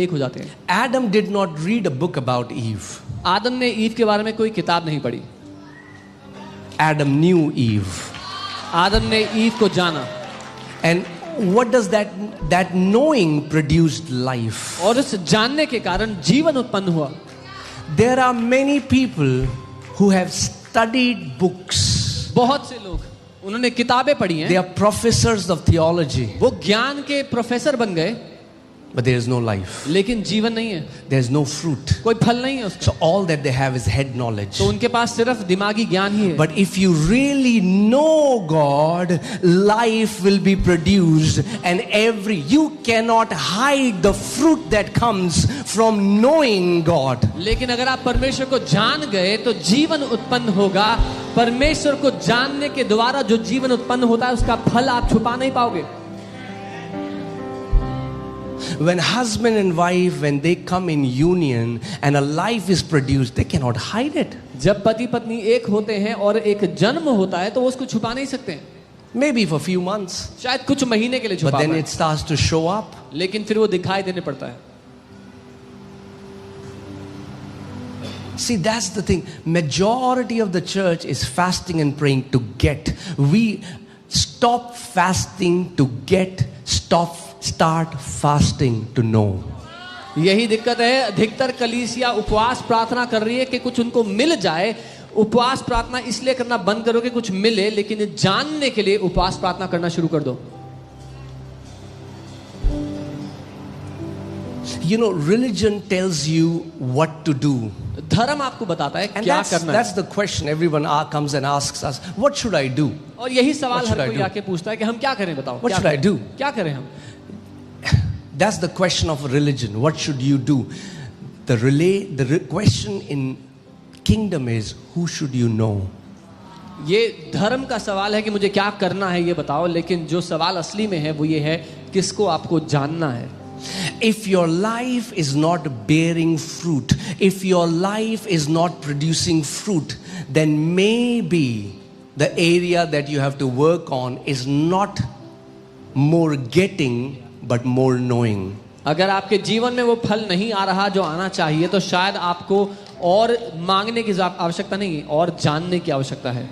एक हो जाते हैं। Adam did not read a book about Eve. आदम ने ईव के बारे में कोई किताब नहीं पढ़ी। Adam knew Eve. आदम ने ईव को जाना। And what does that knowing produced life? और उस जानने के कारण जीवन उत्पन्न हुआ। There are many people who have studied books. बहुत से लोग उन्होंने किताबें पढ़ी हैं। They are professors of theology. वो ज्ञान के प्रोफेसर बन गए, But there is no life. लेकिन जीवन नहीं है, There is no fruit. कोई फल नहीं है उसका। So all that they have is head knowledge. तो उनके पास सिर्फ दिमागी ज्ञान ही है। But if you really know God, life will be produced, and you cannot hide the fruit that comes from knowing God. लेकिन अगर आप परमेश्वर को जान गए तो जीवन उत्पन्न होगा। परमेश्वर को जानने के द्वारा जो जीवन उत्पन्न होता है उसका फल आप छुपा नहीं पाओगे। When husband and wife, when they come in union and a life is produced, they cannot hide it. जब पति पत्नी एक होते हैं और एक जन्म होता है तो वो उसको छुपा नहीं सकते हैं। Maybe for a few months. शायद कुछ महीने के लिए छुपा But then पाए, it starts to show up. लेकिन फिर वो दिखाई देने पड़ता है। See, that's the thing. Majority of the church is fasting and praying to get. We stop fasting to get, start fasting to know. यही दिक्कत है। अधिकतर कलीसिया उपवास प्रार्थना कर रही है कि कुछ उनको मिल जाए। उपवास प्रार्थना इसलिए करना बंद करो कि कुछ मिले, लेकिन जानने के लिए उपवास प्रार्थना करना शुरू कर दो। You know, religion tells you what to do. धर्म आपको बताता है And क्या करना है। that's the question everyone comes and asks us. What should I do? और यही सवाल What should हर I कोई do? आके पूछता है कि हम क्या करें, बताओ What क्या should I करें? do? क्या करें हम? That's the question of religion. What should you do? The question in kingdom is, who should you know? ये धर्म का सवाल है कि मुझे क्या करना है ये बताओ, लेकिन जो सवाल असली में है वो ये है किसको आपको जानना है। If your life is not bearing fruit, if your life is not producing fruit, then maybe the area that you have to work on is not more getting but more knowing. अगर आपके जीवन में वो फल नहीं आ रहा जो आना चाहिए तो शायद आपको और मांगने की आवश्यकता नहीं, और जानने की आवश्यकता है।